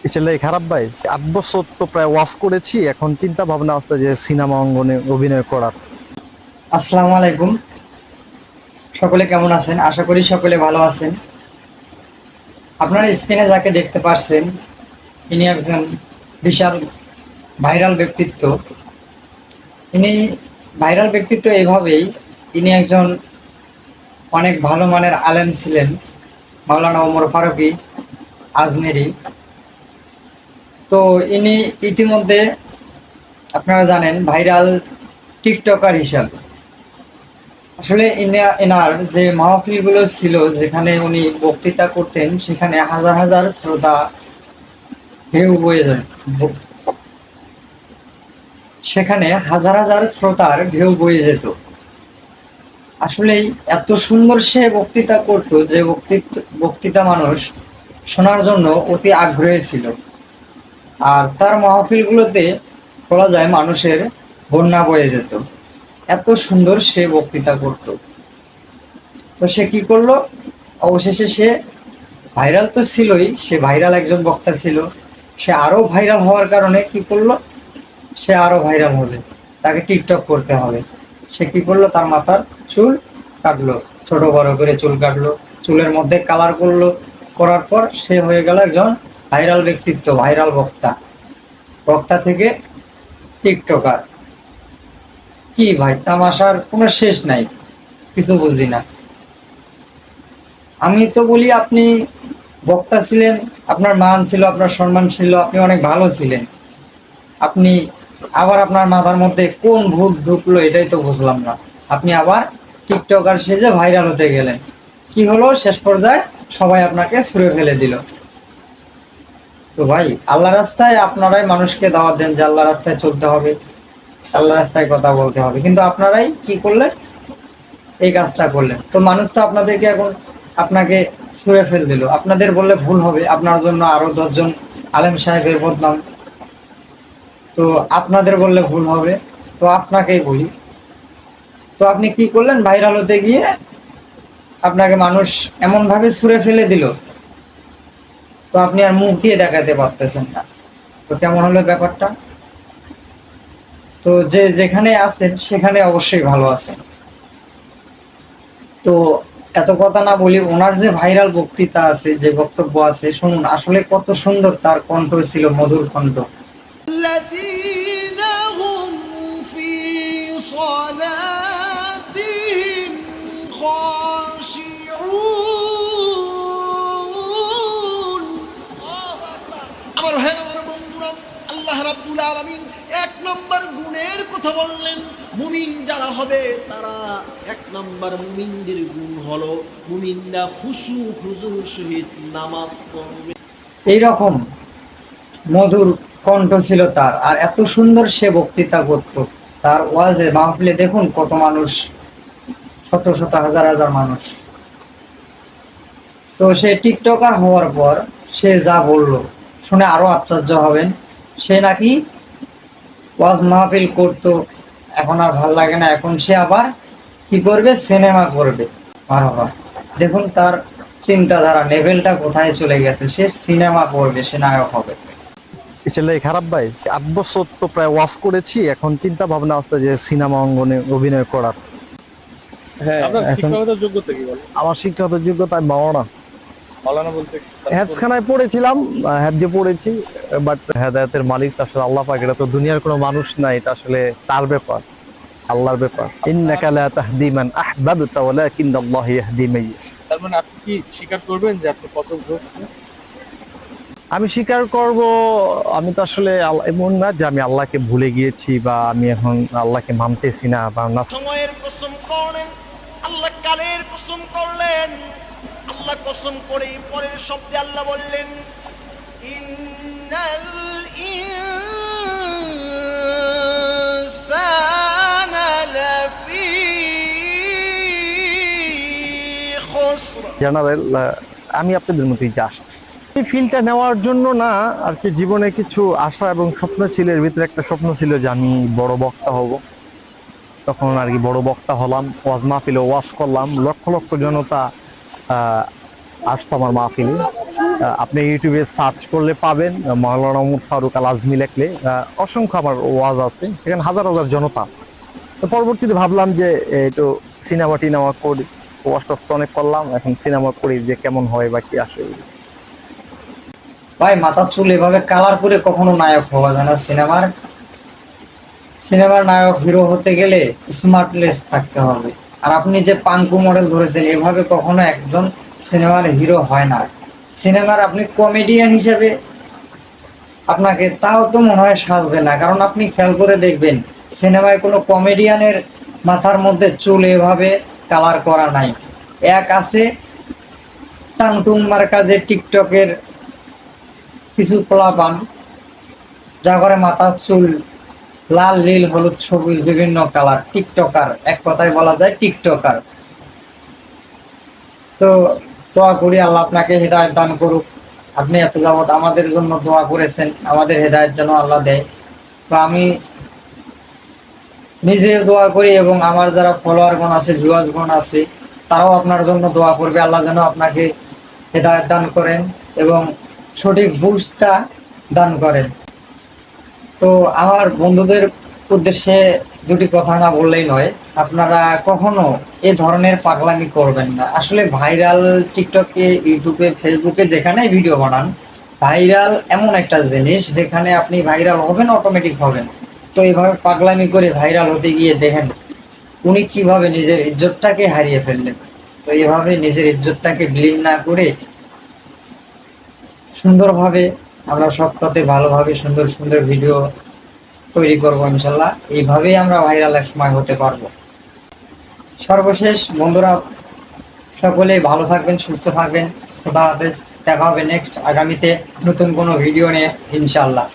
আসলে খারাপ ভাই, 8 বছর তো প্রায় ওয়াজ করেছি, এখন চিন্তা ভাবনা আছে যে সিনেমা অঙ্গনে অভিনয় করার। আসসালামু আলাইকুম। সকলে কেমন আছেন? আশা করি সকলে ভালো আছেন। আপনারা স্ক্রিনে যাকে দেখতে পাচ্ছেন, ইনি একজন বিশাল ভাইরাল ব্যক্তিত্ব। ইনি ভাইরাল ব্যক্তিত্ব এভাবেই, ইনি একজন অনেক ভালো মানের আলেম ছিলেন, মাওলানা ওমর ফারুকী আজমেরি। তো ইনি ইতিমধ্যে আপনারা জানেন ভাইরাল টিকটকার হিসাবে। আসলে এনার যে মাহফিলগুলো ছিল, যেখানে উনি বক্তৃতা করতেন, সেখানে হাজার হাজার শ্রোতা ঢেউ বয়ে যায়। সেখানে হাজার হাজার শ্রোতার ঢেউ বয়ে যেত। আসলেই এত সুন্দর সে বক্তৃতা করত যে বক্তৃতা মানুষ শোনার জন্য অতি আগ্রহী ছিল। আর তার মাহফিলগুলোতে বলা যায় মানুষের বন্যা বয়ে যেত, এত সুন্দর সে বক্তৃতা করত। তো সে কি করলো, অবশেষে সে ভাইরাল তো ছিলই, সে ভাইরাল একজন বক্তা ছিল। সে আরো ভাইরাল হওয়ার কারণে কি করলো, সে আরো ভাইরাল হবে, তাকে টিকটক করতে হবে। সে কি করলো, তার মাথার চুল কাটলো, ছোট বড় করে চুল কাটলো, চুলের মধ্যে কালার করলো। করার পর সে হয়ে গেল একজন ভাইরাল ব্যক্তিত্ব, ভাইরাল বক্তা। বক্তা থেকে টিকটকার। কি ভাই, তামাশার কোনো শেষ নাই, কিছু বুঝি না। আমি তো বলি, আপনি বক্তা ছিলেন, আপনার মান ছিল, আপনার সম্মান ছিল, আপনি অনেক ভালো ছিলেন। আপনি আবার আপনার মাথার মধ্যে কোন ভূত ঢুকলো এটাই তো বুঝলাম না। আপনি আবার টিকটকার সেজে ভাইরাল হতে গেলেন। কি হলো শেষ পর্যায়ে, সবাই আপনাকে ছুঁড়ে ফেলে দিল। তো ভাই, আল্লাহ রাস্তায় আপনারাই মানুষকে দাওয়াত দেন যে আল্লাহ রাস্তায় চলতে হবে, আল্লাহ রাস্তায় কথা বলতে হবে, কিন্তু আপনারাই কি করলেন, এই কাজটা করলেন। তো মানুষ তো আপনাদেরকে এখন আপনাকে ছুঁড়ে ফেল দিল। আপনাদের বললে ভুল হবে, আপনার জন্য আরো 10 জন আলেম সাহেবের বদনাম। তো আপনাদের বললে ভুল হবে, তো আপনাকেই বলি। তো আপনি কি করলেন, ভাইরাল হতে গিয়ে আপনাকে মানুষ এমন ভাবে ছুঁড়ে ফেলে দিল, তো আপনি আর মুখ দিয়ে দেখাতে পারতেছেন না। তো কেমন হলো ব্যাপারটা? তো যে যেখানে আছেন সেখানে অবশ্যই ভালো আছেন। তো এত কথা না বলি, ওনার যে ভাইরাল বক্তৃতা আছে, যে বক্তব্য আছে, শুনুন আসলে কত সুন্দর তার কণ্ঠ ছিল, মধুর কণ্ঠ। الذين هم في صلاتهم خاشعون আমার ভাইয়ের আমার বন্ধুরা, আল্লাহ রাব্বুল আলামিন 1 নম্বর গুণের কথা বললেন। মুমিন যারা হবে তারা 1 নম্বর মুমিনদের গুণ হলো মুমিনরা খুশু হুজুর সহিত নামাজ পড়বে। এইরকম মধুর কণ্ঠ ছিল তার, আর এত সুন্দর সে বক্তৃতা করত। তার ওয়াজে মাহফিলে দেখুন কত মানুষ, শত শত হাজার হাজার মানুষ। তো সে টিকটকার হওয়ার পর সে যা বলল শুনে আরো আশ্চর্য হবেন। সে নাকি ওয়াজ মাহফিল করতো, এখন আর ভাল লাগে না, এখন সে আবার কি করবে, সিনেমা করবে। বারবার দেখুন তার চিন্তাধারা লেভেলটা কোথায় চলে গেছে, সে সিনেমা করবে, সে নায়ক হবে। আসলে খারাপ ভাই, 8 বছর তো প্রায় ওয়াজ করেছি, এখন চিন্তা ভাবনা আছে যে সিনেমা অঙ্গনে অভিনয় করার। হ্যাঁ, আপনার এখন শিক্ষাগত যোগ্যতা কি বলেন? আমার শিক্ষাগত যোগ্যতা মাওলানা। মাওলানা বলতে হেফজখানায় পড়েছিলাম, হেফজে পড়েছি। বাট হেদায়েতের মালিক তো আসলে আল্লাহ পাক, এটা তো দুনিয়ার কোনো মানুষ না, এটা আসলে তার ব্যাপার, আল্লাহর ব্যাপার। ইন্নাকা লা তাহদি মান আহবাবতা ওয়ালাকিন্নাল্লাহু ইয়াহদি মান ইয়াশা। তার মানে আপনি কি স্বীকার করবেন যে আপনি পথভ্রষ্ট? আমি স্বীকার করব, আমি তো আসলে এমন না যে আমি আল্লাহকে ভুলে গিয়েছি বা আমি এখন আল্লাহকে মানতেছি না বা না। সময়ের কসম করলেন, আল্লাহ কালের কসম করলেন। আল্লাহ কসম করে পরের শব্দে আল্লাহ বললেন, ইন্নাল ইনসানা লাফি খুসর। জেনারেল, আমি আপনাদের মতোই জাস্ট এই ফিল্ডটা নেওয়ার জন্য না আর কি। জীবনে কিছু আশা এবং স্বপ্ন ছিল, এর ভিতরে একটা স্বপ্ন ছিল যে আমি বড় বক্তা হব। তখন আর কি বড় বক্তা হলাম, ওয়াজ মাহফিলে ওয়াজ করলাম, লক্ষ লক্ষ জনতা আসতো আমার মাহফিলে। আপনি ইউটিউবে সার্চ করলে পাবেন, মাওলানা ওমর ফারুক আল আজমি লিখলে অসংখ্য আমার ওয়াজ আছে, সেখানে হাজার হাজার জনতা। তো পরবর্তীতে ভাবলাম যে একটু সিনেমা টিনেমা করি, ওয়াজ টস অনেক করলাম, এখন সিনেমা করি যে কেমন হয় বা কি আসে। ভাই মাথার চুল এভাবে কালার করে কখনো নায়ক হওয়া যায় না। সিনেমার নায়ক হিরো হতে গেলে স্মার্টনেস থাকতে হবে। আর আপনি যে পাঙ্কু মডেল ধরেছেন, এভাবে কখনো একজন সিনেমার হিরো হয় না। সিনেমার আপনি কমেডিয়ান হিসেবে আপনাকে তাও তো মনে হয় সাজবে না, কারণ আপনি খেয়াল করে দেখবেন সিনেমায় কোনো কমেডিয়ানের মাথার মধ্যে চুল এভাবে কালার করা নাই। এক আছে টাংটুং মার্কা যে টিকটকের কিছু পোলাপান, যা করে মাথার চুল লাল নীল হলুদ সবুজ বিভিন্ন কালার, টিকটকার, এক কথায় বলা যায় টিকটকার। তো দোয়া করি আল্লাহ আপনাকে হেদায়েত দান করুক। আপনি এত যাবৎ আমাদের জন্য দোয়া করেছেন, আমাদের হেদায়েত যেন আল্লাহ দেয়। তো আমি নিজে দোয়া করি এবং আমার যারা ফলোয়ারগণ আছে, ভিউয়ার্সগণ আছে, তারাও আপনার জন্য দোয়া করবে, আল্লাহ যেন আপনাকে হেদায়েত দান করেন এবং সঠিক বুঝটা দান করেন। তো আমার বন্ধুদের উদ্দেশ্যে দুটি কথা না বললেই নয়, আপনারা কখনো এ ধরনের পাগলামি করবেন না। আসলে ভাইরাল টিকটকে, ইউটিউবে, ফেসবুকে যেখানেই ভিডিও বানান, ভাইরাল এমন একটা জিনিস যেখানে আপনি ভাইরাল হবেন, অটোমেটিক হবেন। তো এইভাবে পাগলামি করে ভাইরাল হতে গিয়ে দেখেন উনি কিভাবে নিজের ইজ্জতটাকে হারিয়ে ফেললেন। তো এভাবে নিজের ইজ্জতটাকে বিলীন না করে সুন্দরভাবে আমরা সৎপথে ভালোভাবে সুন্দর সুন্দর ভিডিও তৈরি করবো ইনশাল্লাহ। এইভাবেই আমরা ভাইরাল এক সময় হতে পারবো। সর্বশেষ বন্ধুরা, সকলে ভালো থাকবেন, সুস্থ থাকবেন। খোদা হাফেজ। দেখা হবে নেক্সট আগামীতে নতুন কোনো ভিডিও নিয়ে ইনশাল্লাহ।